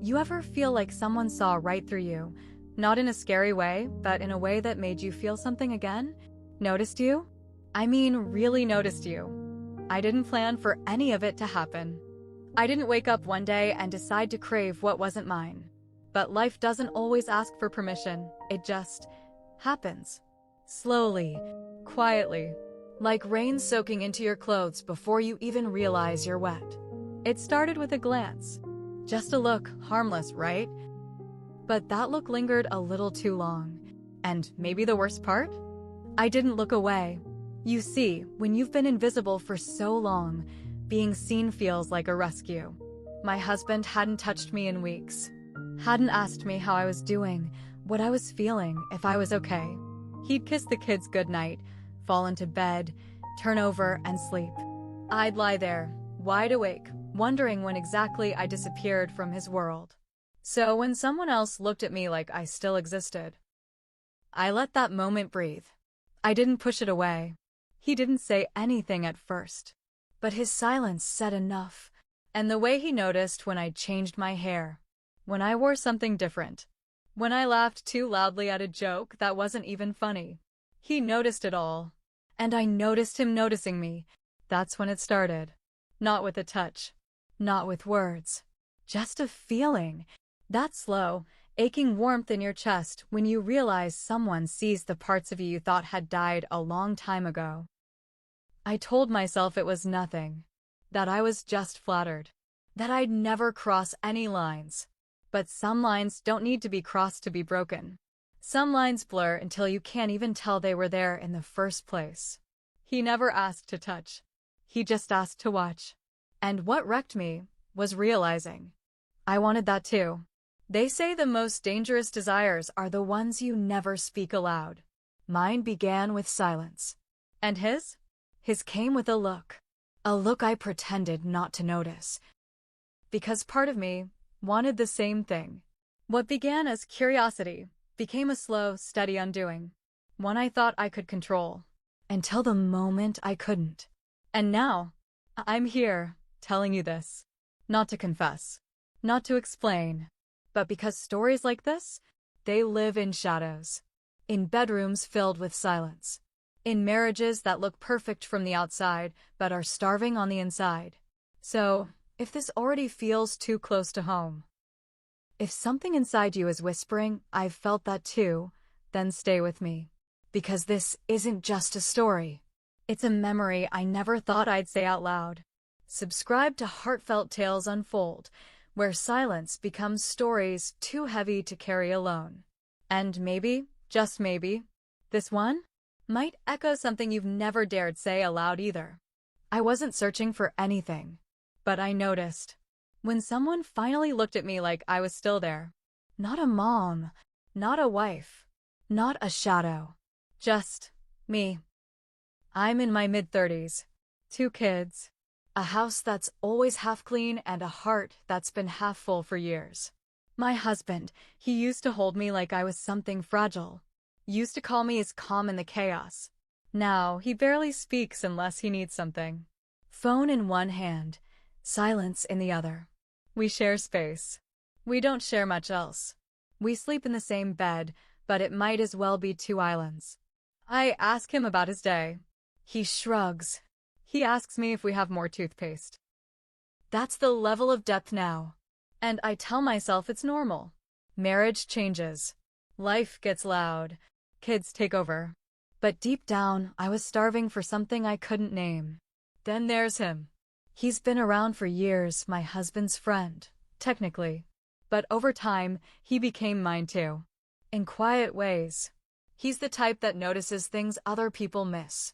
You ever feel like someone saw right through you? Not in a scary way, but in a way that made you feel something again? Noticed you? I mean, really noticed you. I didn't plan for any of it to happen. I didn't wake up one day and decide to crave what wasn't mine. But life doesn't always ask for permission, it just happens. Slowly, quietly, like rain soaking into your clothes before you even realize you're wet. It started with a glance. Just a look, harmless, right? But that look lingered a little too long. And maybe the worst part? I didn't look away. You see, when you've been invisible for so long, being seen feels like a rescue. My husband hadn't touched me in weeks. Hadn't asked me how I was doing, what I was feeling, if I was okay. He'd kiss the kids goodnight, fall into bed, turn over, and sleep. I'd lie there, wide awake, wondering when exactly I disappeared from his world. So when someone else looked at me like I still existed, I let that moment breathe. I didn't push it away. He didn't say anything at first, but his silence said enough. And the way he noticed when I changed my hair, when I wore something different, when I laughed too loudly at a joke that wasn't even funny. He noticed it all. And I noticed him noticing me. That's when it started. Not with a touch. Not with words. Just a feeling. That slow, aching warmth in your chest when you realize someone sees the parts of you thought had died a long time ago. I told myself it was nothing. That I was just flattered. That I'd never cross any lines. But some lines don't need to be crossed to be broken. Some lines blur until you can't even tell they were there in the first place. He never asked to touch. He just asked to watch. And what wrecked me was realizing I wanted that too. They say the most dangerous desires are the ones you never speak aloud. Mine began with silence. And his? His came with a look. A look I pretended not to notice. Because part of me wanted the same thing. What began as curiosity became a slow, steady undoing. One I thought I could control. Until the moment I couldn't. And now, I'm here, telling you this. Not to confess. Not to explain. But because stories like this, they live in shadows. In bedrooms filled with silence. In marriages that look perfect from the outside, but are starving on the inside. So, if this already feels too close to home, if something inside you is whispering, "I've felt that too," then stay with me. Because this isn't just a story. It's a memory I never thought I'd say out loud. Subscribe to Heartfelt Tales Unfold, where silence becomes stories too heavy to carry alone. And maybe, just maybe, this one might echo something you've never dared say aloud either. I wasn't searching for anything, but I noticed. When someone finally looked at me like I was still there. Not a mom, not a wife, not a shadow. Just me. I'm in my mid-30s. 2 kids. A house that's always half clean and a heart that's been half full for years. My husband, he used to hold me like I was something fragile. Used to call me his calm in the chaos. Now, he barely speaks unless he needs something. Phone in one hand, silence in the other. We share space. We don't share much else. We sleep in the same bed, but it might as well be 2 islands. I ask him about his day. He shrugs. He asks me if we have more toothpaste. That's the level of depth now. And I tell myself it's normal. Marriage changes. Life gets loud. Kids take over. But deep down, I was starving for something I couldn't name. Then there's him. He's been around for years, my husband's friend, technically. But over time, he became mine too. In quiet ways. He's the type that notices things other people miss.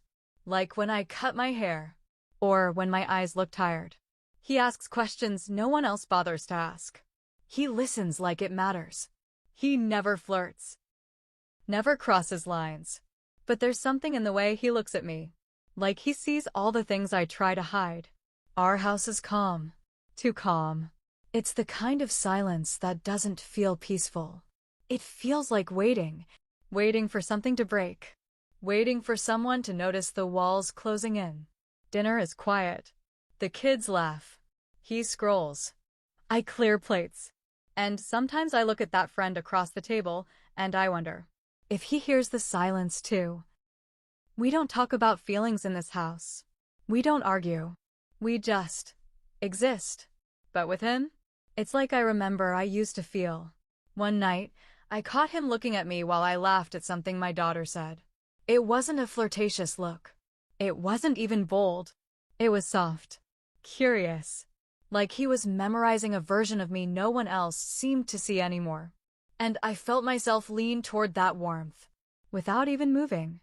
Like when I cut my hair. Or when my eyes look tired. He asks questions no one else bothers to ask. He listens like it matters. He never flirts. Never crosses lines. But there's something in the way he looks at me. Like he sees all the things I try to hide. Our house is calm. Too calm. It's the kind of silence that doesn't feel peaceful. It feels like waiting. Waiting for something to break. Waiting for someone to notice the walls closing in. Dinner is quiet. The kids laugh. He scrolls. I clear plates. And sometimes I look at that friend across the table and I wonder if he hears the silence too. We don't talk about feelings in this house. We don't argue. We just exist. But with him, it's like I remember I used to feel. One night, I caught him looking at me while I laughed at something my daughter said. It wasn't a flirtatious look. It wasn't even bold. It was soft, curious, like he was memorizing a version of me no one else seemed to see anymore. And I felt myself lean toward that warmth, without even moving.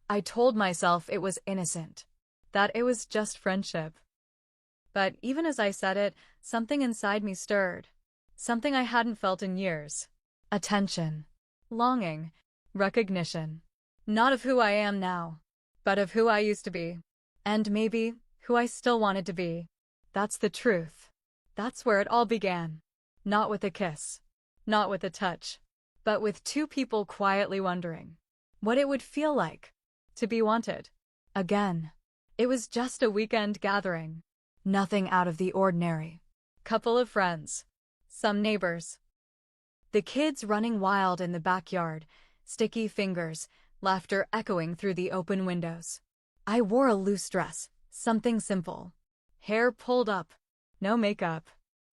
I told myself it was innocent, that it was just friendship. But even as I said it, something inside me stirred. Something I hadn't felt in years. Attention, longing, recognition. Not of who I am now, but of who I used to be. And maybe who I still wanted to be. That's the truth. That's where it all began. Not with a kiss, not with a touch, but with two people quietly wondering what it would feel like to be wanted again. It was just a weekend gathering. Nothing out of the ordinary. Couple of friends. Some neighbors. The kids running wild in the backyard, sticky fingers, laughter echoing through the open windows. I wore a loose dress, something simple. Hair pulled up, no makeup.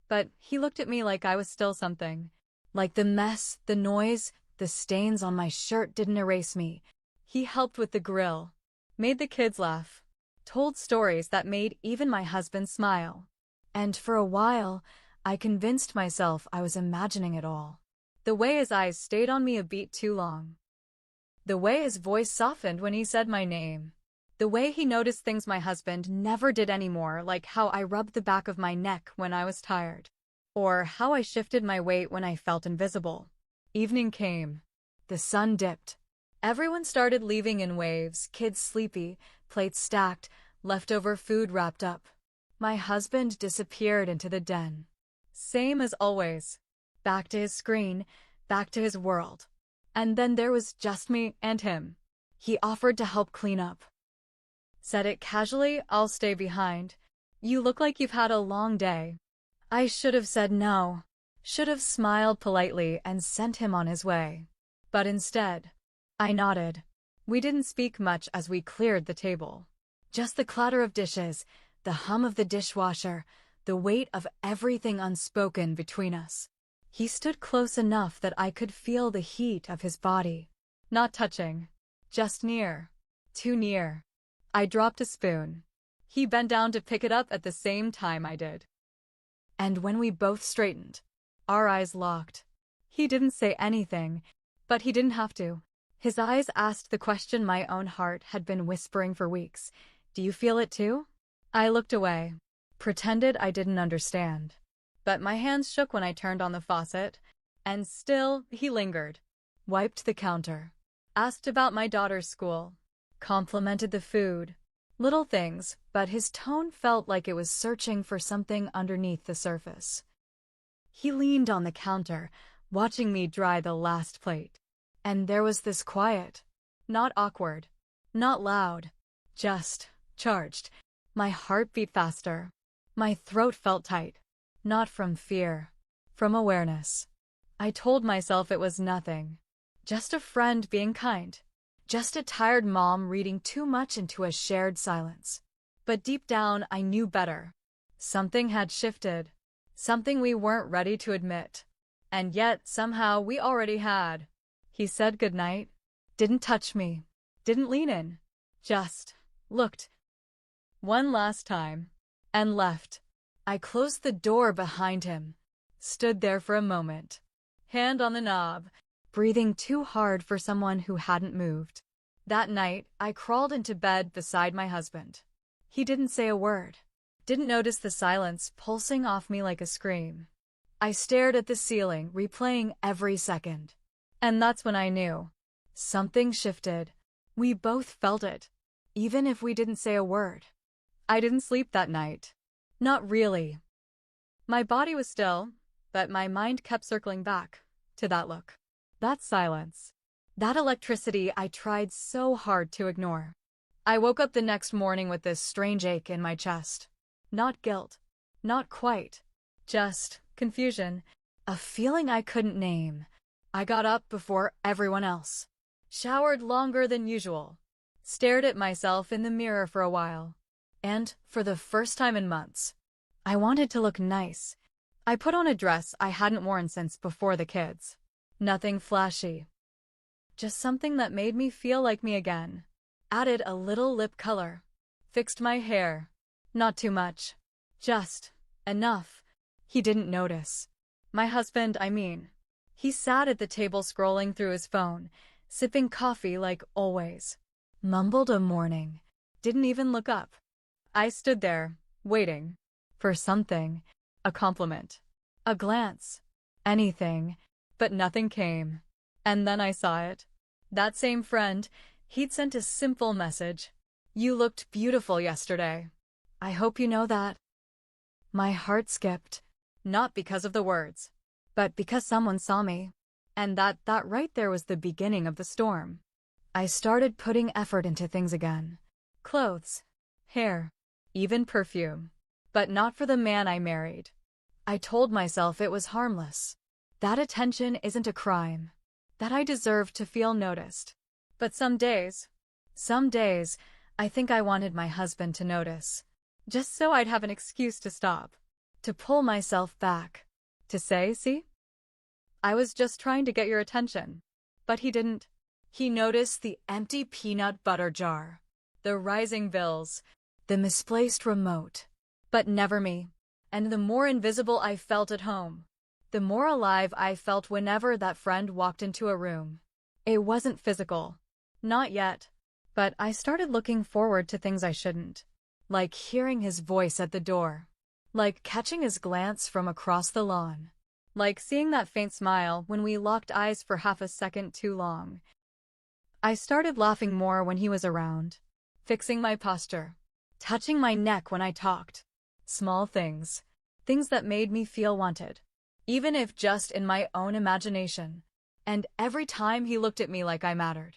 But he looked at me like I was still something. Like the mess, the noise, the stains on my shirt didn't erase me. He helped with the grill, made the kids laugh, told stories that made even my husband smile. And for a while, I convinced myself I was imagining it all. The way his eyes stayed on me a beat too long. The way his voice softened when he said my name. The way he noticed things my husband never did anymore, like how I rubbed the back of my neck when I was tired. Or how I shifted my weight when I felt invisible. Evening came. The sun dipped. Everyone started leaving in waves, kids sleepy, plates stacked, leftover food wrapped up. My husband disappeared into the den. Same as always. Back to his screen, back to his world. And then there was just me and him. He offered to help clean up. Said it casually, I'll stay behind. You look like you've had a long day. I should have said no. Should have smiled politely and sent him on his way. But instead, I nodded. We didn't speak much as we cleared the table. Just the clatter of dishes, the hum of the dishwasher, the weight of everything unspoken between us. He stood close enough that I could feel the heat of his body. Not touching. Just near. Too near. I dropped a spoon. He bent down to pick it up at the same time I did. And when we both straightened, our eyes locked. He didn't say anything, but he didn't have to. His eyes asked the question my own heart had been whispering for weeks. Do you feel it too? I looked away, pretended I didn't understand. But my hands shook when I turned on the faucet, and still he lingered. Wiped the counter. Asked about my daughter's school. Complimented the food. Little things, but his tone felt like it was searching for something underneath the surface. He leaned on the counter, watching me dry the last plate. And there was this quiet. Not awkward. Not loud. Just charged. My heart beat faster. My throat felt tight. Not from fear. From awareness. I told myself it was nothing. Just a friend being kind. Just a tired mom reading too much into a shared silence. But deep down, I knew better. Something had shifted. Something we weren't ready to admit. And yet, somehow, we already had. He said goodnight. Didn't touch me. Didn't lean in. Just looked. One last time. And left. I closed the door behind him. Stood there for a moment. Hand on the knob. Breathing too hard for someone who hadn't moved. That night, I crawled into bed beside my husband. He didn't say a word. Didn't notice the silence pulsing off me like a scream. I stared at the ceiling, replaying every second. And that's when I knew. Something shifted. We both felt it, even if we didn't say a word. I didn't sleep that night. Not really. My body was still, but my mind kept circling back to that look. That silence. That electricity I tried so hard to ignore. I woke up the next morning with this strange ache in my chest. Not guilt. Not quite. Just confusion. A feeling I couldn't name. I got up before everyone else, showered longer than usual, stared at myself in the mirror for a while, and, for the first time in months, I wanted to look nice. I put on a dress I hadn't worn since before the kids. Nothing flashy. Just something that made me feel like me again. Added a little lip color. Fixed my hair. Not too much. Just enough. He didn't notice. My husband, I mean. He sat at the table scrolling through his phone, sipping coffee like always. Mumbled a morning. Didn't even look up. I stood there, waiting. For something. A compliment. A glance. Anything. But nothing came. And then I saw it. That same friend, he'd sent a simple message. You looked beautiful yesterday. I hope you know that. My heart skipped. Not because of the words, but because someone saw me. And that right there was the beginning of the storm. I started putting effort into things again. Clothes, hair, even perfume. But not for the man I married. I told myself it was harmless. That attention isn't a crime. That I deserved to feel noticed. But some days, I think I wanted my husband to notice. Just so I'd have an excuse to stop. To pull myself back. To say, see? I was just trying to get your attention. But he didn't. He noticed the empty peanut butter jar. The rising bills. The misplaced remote. But never me. And the more invisible I felt at home, the more alive I felt whenever that friend walked into a room. It wasn't physical. Not yet. But I started looking forward to things I shouldn't. Like hearing his voice at the door. Like catching his glance from across the lawn. Like seeing that faint smile when we locked eyes for half a second too long. I started laughing more when he was around. Fixing my posture. Touching my neck when I talked. Small things. Things that made me feel wanted. Even if just in my own imagination. And every time he looked at me like I mattered.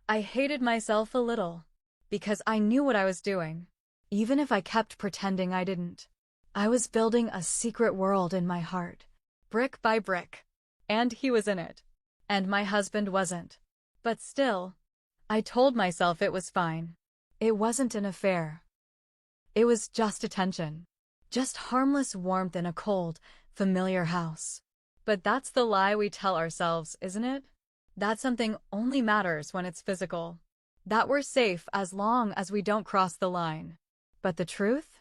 I hated myself a little. Because I knew what I was doing. Even if I kept pretending I didn't. I was building a secret world in my heart. Brick by brick. And he was in it. And my husband wasn't. But still, I told myself it was fine. It wasn't an affair. It was just attention. Just harmless warmth in a cold, familiar house. But that's the lie we tell ourselves, isn't it? That something only matters when it's physical. That we're safe as long as we don't cross the line. But the truth?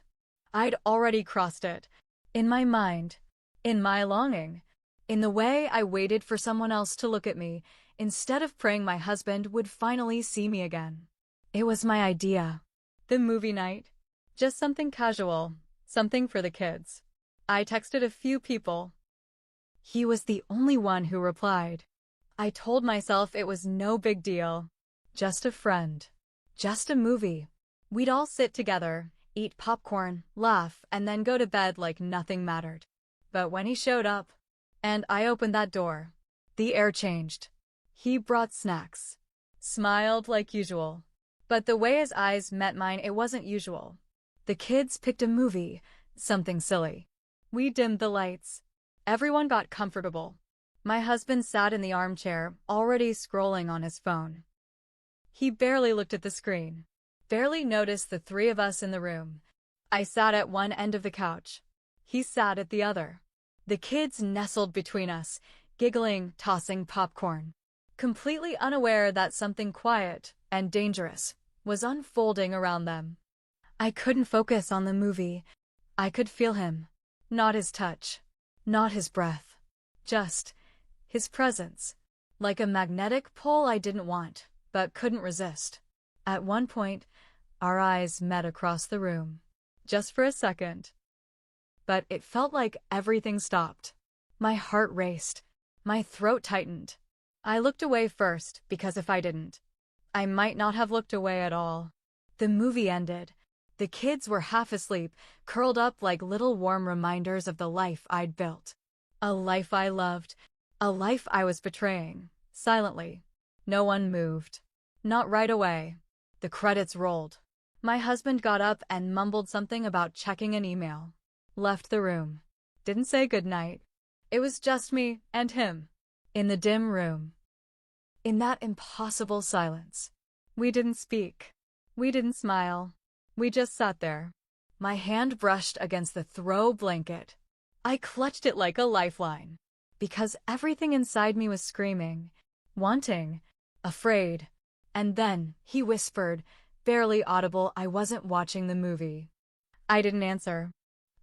I'd already crossed it. In my mind. In my longing. In the way I waited for someone else to look at me, instead of praying my husband would finally see me again. It was my idea. The movie night. Just something casual. Something for the kids. I texted a few people. He was the only one who replied. I told myself it was no big deal. Just a friend. Just a movie. We'd all sit together, eat popcorn, laugh, and then go to bed like nothing mattered. But when he showed up, and I opened that door, the air changed. He brought snacks. Smiled like usual. But the way his eyes met mine, it wasn't usual. The kids picked a movie, something silly. We dimmed the lights. Everyone got comfortable. My husband sat in the armchair, already scrolling on his phone. He barely looked at the screen. Barely noticed the three of us in the room. I sat at one end of the couch. He sat at the other. The kids nestled between us, giggling, tossing popcorn. Completely unaware that something quiet and dangerous was unfolding around them. I couldn't focus on the movie. I could feel him. Not his touch. Not his breath. Just his presence. Like a magnetic pull I didn't want, but couldn't resist. At one point, our eyes met across the room. Just for a second. But it felt like everything stopped. My heart raced. My throat tightened. I looked away first, because if I didn't, I might not have looked away at all. The movie ended. The kids were half asleep, curled up like little warm reminders of the life I'd built. A life I loved. A life I was betraying. Silently. No one moved. Not right away. The credits rolled. My husband got up and mumbled something about checking an email. Left the room. Didn't say goodnight. It was just me and him. In the dim room. In that impossible silence. We didn't speak. We didn't smile. We just sat there. My hand brushed against the throw blanket. I clutched it like a lifeline. Because everything inside me was screaming, wanting, afraid. And then, he whispered, barely audible, I wasn't watching the movie. I didn't answer.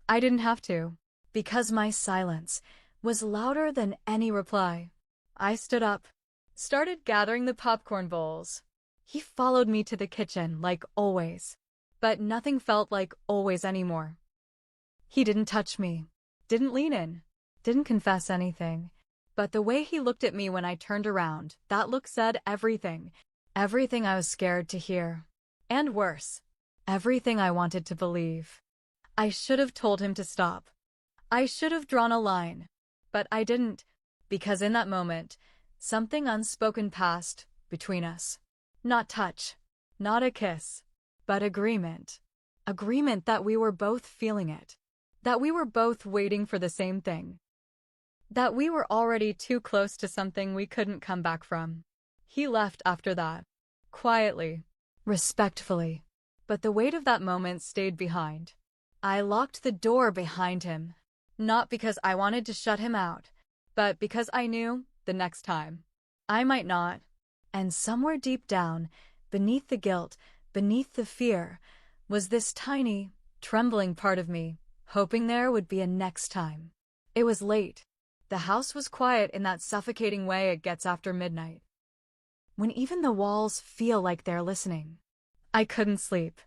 I didn't have to. Because my silence was louder than any reply. I stood up, started gathering the popcorn bowls. He followed me to the kitchen, like always. But nothing felt like always anymore. He didn't touch me, didn't lean in, didn't confess anything. But the way he looked at me when I turned around, that look said everything. Everything I was scared to hear. And worse, everything I wanted to believe. I should have told him to stop. I should have drawn a line. But I didn't, because in that moment, something unspoken passed between us. Not touch, not a kiss, but agreement. Agreement that we were both feeling it. That we were both waiting for the same thing. That we were already too close to something we couldn't come back from. He left after that. Quietly. Respectfully. But the weight of that moment stayed behind. I locked the door behind him. Not because I wanted to shut him out, but because I knew, the next time, I might not. And somewhere deep down, beneath the guilt, beneath the fear, was this tiny, trembling part of me, hoping there would be a next time. It was late. The house was quiet in that suffocating way it gets after midnight. When even the walls feel like they're listening. I couldn't sleep.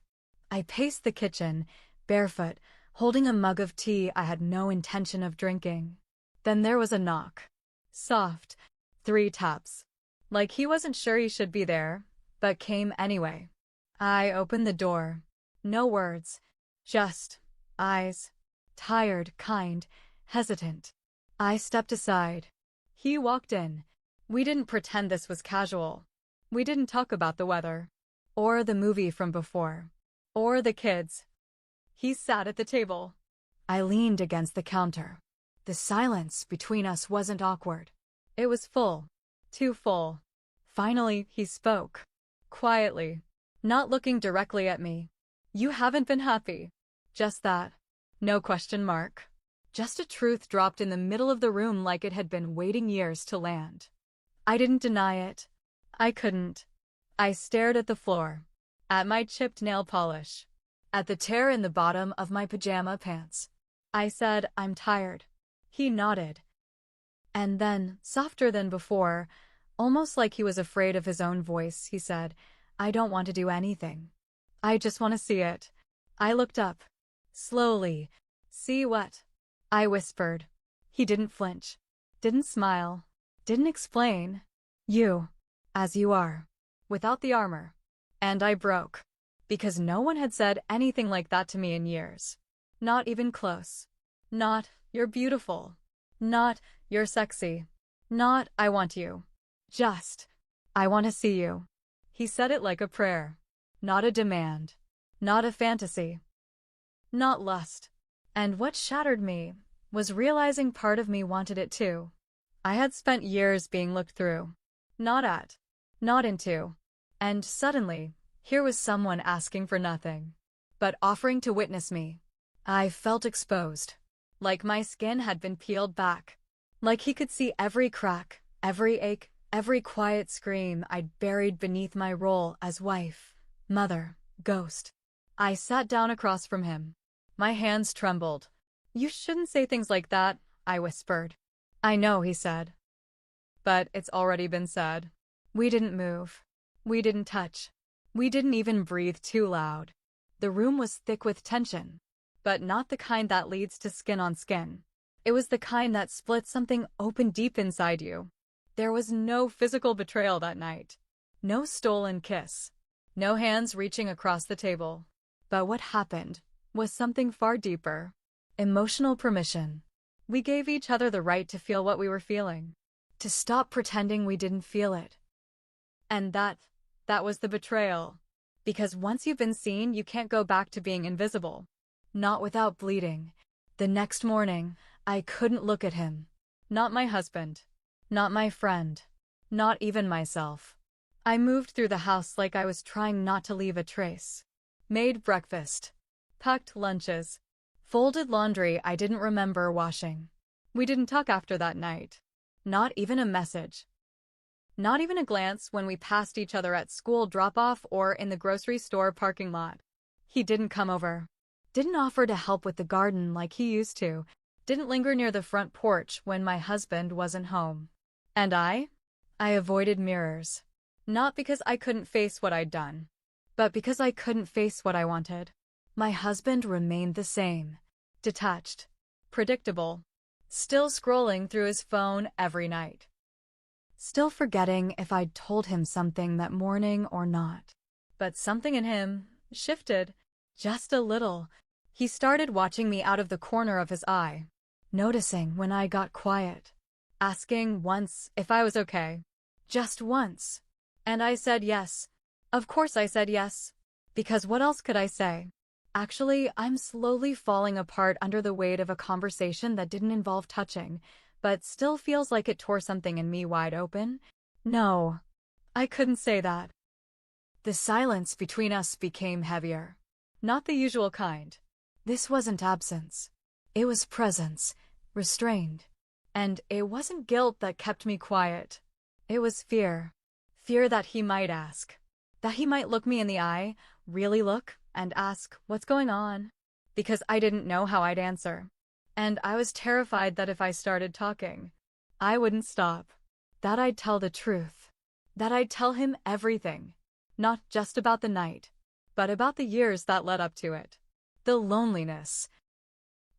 I paced the kitchen, barefoot, holding a mug of tea I had no intention of drinking. Then there was a knock. Soft. 3 taps. Like he wasn't sure he should be there, but came anyway. I opened the door. No words. Just eyes. Tired, kind, hesitant. I stepped aside. He walked in. We didn't pretend this was casual. We didn't talk about the weather. Or the movie from before. Or the kids. He sat at the table. I leaned against the counter. The silence between us wasn't awkward. It was full. Too full. Finally, he spoke. Quietly. Not looking directly at me. You haven't been happy. Just that. No question mark. Just a truth dropped in the middle of the room like it had been waiting years to land. I didn't deny it. I couldn't. I stared at the floor. At my chipped nail polish. At the tear in the bottom of my pajama pants. I said, I'm tired. He nodded. And then, softer than before, almost like he was afraid of his own voice, he said, I don't want to do anything. I just want to see it. I looked up. Slowly. See what? I whispered. He didn't flinch. Didn't smile. Didn't explain. You. As you are. Without the armor. And I broke. Because no one had said anything like that to me in years. Not even close. Not, you're beautiful. Not, you're sexy. Not, I want you. Just, I want to see you. He said it like a prayer. Not a demand. Not a fantasy. Not lust. And what shattered me was realizing part of me wanted it too. I had spent years being looked through. Not at. Not into. And suddenly, here was someone asking for nothing. But offering to witness me. I felt exposed. Like my skin had been peeled back. Like he could see every crack, every ache, every quiet scream I'd buried beneath my role as wife, mother, ghost. I sat down across from him. My hands trembled. You shouldn't say things like that, I whispered. I know, he said. But it's already been said. We didn't move. We didn't touch. We didn't even breathe too loud. The room was thick with tension. But not the kind that leads to skin on skin. It was the kind that splits something open deep inside you. There was no physical betrayal that night. No stolen kiss. No hands reaching across the table. But what happened was something far deeper. Emotional permission. We gave each other the right to feel what we were feeling. To stop pretending we didn't feel it. And that was the betrayal. Because once you've been seen, you can't go back to being invisible. Not without bleeding. The next morning, I couldn't look at him. Not my husband. Not my friend. Not even myself. I moved through the house like I was trying not to leave a trace. Made breakfast. Packed lunches. Folded laundry I didn't remember washing. We didn't talk after that night. Not even a message. Not even a glance when we passed each other at school drop-off or in the grocery store parking lot. He didn't come over. Didn't offer to help with the garden like he used to. Didn't linger near the front porch when my husband wasn't home. And I avoided mirrors. Not because I couldn't face what I'd done, but because I couldn't face what I wanted. My husband remained the same. Detached. Predictable. Still scrolling through his phone every night. Still forgetting if I'd told him something that morning or not. But something in him shifted, just a little. He started watching me out of the corner of his eye, noticing when I got quiet, asking once if I was okay. Just once. And I said yes. Of course I said yes. Because what else could I say? Actually, I'm slowly falling apart under the weight of a conversation that didn't involve touching, but still feels like it tore something in me wide open. No, I couldn't say that. The silence between us became heavier. Not the usual kind. This wasn't absence. It was presence, restrained. And it wasn't guilt that kept me quiet. It was fear. Fear that he might ask. That he might look me in the eye, really look, and ask, what's going on? Because I didn't know how I'd answer. And I was terrified that if I started talking, I wouldn't stop. That I'd tell the truth. That I'd tell him everything. Not just about the night, but about the years that led up to it. The loneliness.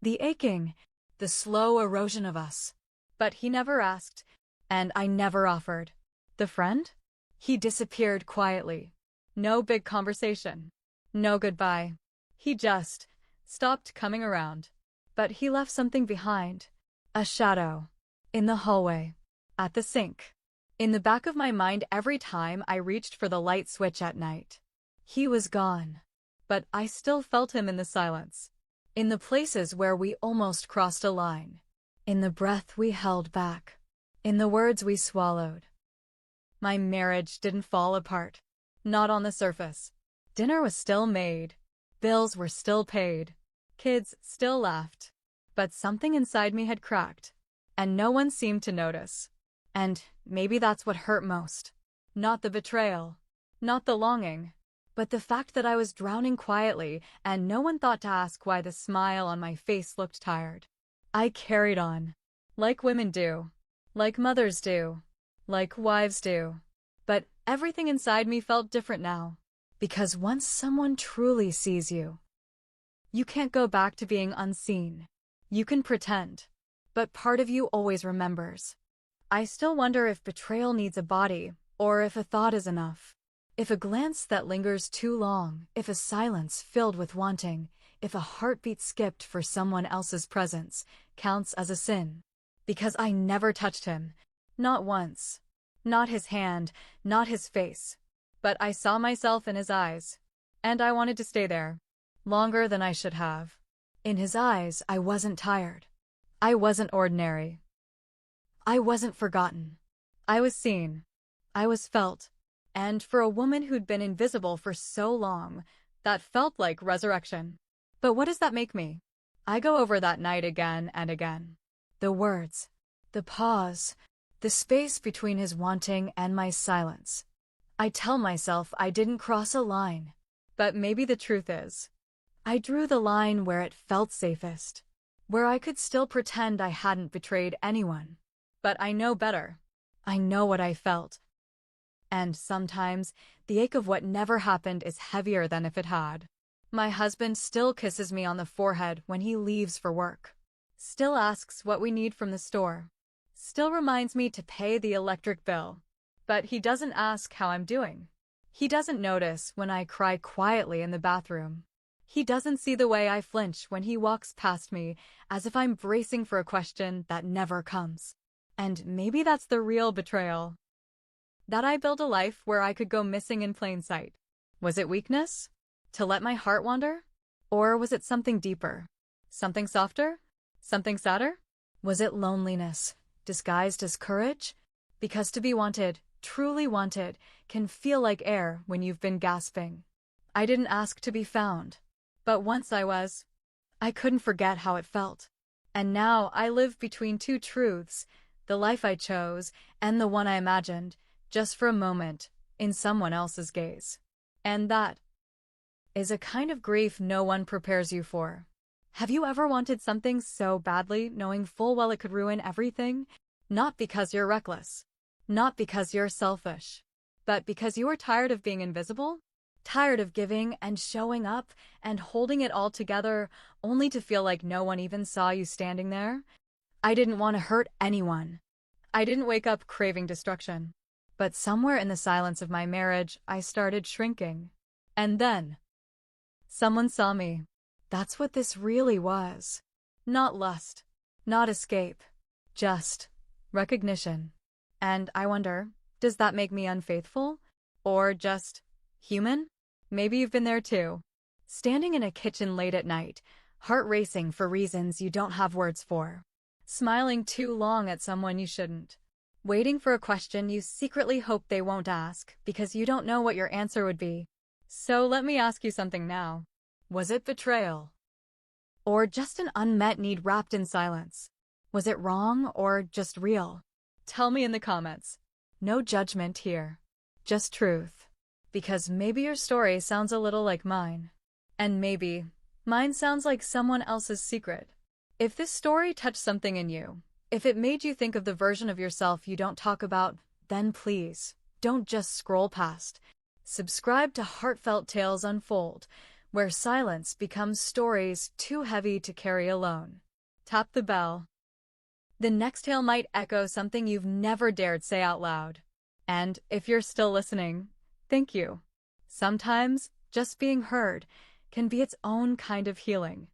The aching. The slow erosion of us. But he never asked, and I never offered. The friend? He disappeared quietly. No big conversation. No goodbye. He just stopped coming around. But he left something behind. A shadow. In the hallway. At the sink. In the back of my mind every time I reached for the light switch at night. He was gone. But I still felt him in the silence. In the places where we almost crossed a line. In the breath we held back. In the words we swallowed. My marriage didn't fall apart. Not on the surface. Dinner was still made. Bills were still paid. Kids still laughed. But something inside me had cracked. And no one seemed to notice. And maybe that's what hurt most. Not the betrayal. Not the longing. But the fact that I was drowning quietly and no one thought to ask why the smile on my face looked tired. I carried on. Like women do. Like mothers do. Like wives do. But everything inside me felt different now. Because once someone truly sees you, you can't go back to being unseen. You can pretend. But part of you always remembers. I still wonder if betrayal needs a body, or if a thought is enough. If a glance that lingers too long, if a silence filled with wanting, if a heartbeat skipped for someone else's presence, counts as a sin. Because I never touched him. Not once. Not his hand, not his face. But I saw myself in his eyes. And I wanted to stay there. Longer than I should have. In his eyes, I wasn't tired. I wasn't ordinary. I wasn't forgotten. I was seen. I was felt. And for a woman who'd been invisible for so long, that felt like resurrection. But what does that make me? I go over that night again and again. The words. The pause. The space between his wanting and my silence. I tell myself I didn't cross a line. But maybe the truth is, I drew the line where it felt safest. Where I could still pretend I hadn't betrayed anyone. But I know better. I know what I felt. And sometimes, the ache of what never happened is heavier than if it had. My husband still kisses me on the forehead when he leaves for work. Still asks what we need from the store. Still reminds me to pay the electric bill. But he doesn't ask how I'm doing. He doesn't notice when I cry quietly in the bathroom. He doesn't see the way I flinch when he walks past me, as if I'm bracing for a question that never comes. And maybe that's the real betrayal. That I built a life where I could go missing in plain sight. Was it weakness? To let my heart wander? Or was it something deeper? Something softer? Something sadder? Was it loneliness? disguised as courage? Because to be wanted, truly wanted, can feel like air when you've been gasping. I didn't ask to be found. But once I was, I couldn't forget how it felt. And now I live between two truths, the life I chose and the one I imagined, just for a moment, in someone else's gaze. And that is a kind of grief no one prepares you for. Have you ever wanted something so badly, knowing full well it could ruin everything? Not because you're reckless, not because you're selfish, but because you were tired of being invisible? Tired of giving and showing up and holding it all together only to feel like no one even saw you standing there? I didn't want to hurt anyone. I didn't wake up craving destruction. But somewhere in the silence of my marriage, I started shrinking. And then someone saw me. That's what this really was. Not lust, not escape, just recognition. And I wonder, does that make me unfaithful? Or just human? Maybe you've been there too. Standing in a kitchen late at night, heart racing for reasons you don't have words for. Smiling too long at someone you shouldn't. Waiting for a question you secretly hope they won't ask because you don't know what your answer would be. So let me ask you something now. Was it betrayal? Or just an unmet need wrapped in silence? Was it wrong or just real? Tell me in the comments. No judgment here. Just truth. Because maybe your story sounds a little like mine. And maybe mine sounds like someone else's secret. If this story touched something in you, if it made you think of the version of yourself you don't talk about, then please, don't just scroll past. Subscribe to Heartfelt Tales Unfold, where silence becomes stories too heavy to carry alone. Tap the bell. The next tale might echo something you've never dared say out loud. And if you're still listening, thank you. Sometimes, just being heard can be its own kind of healing.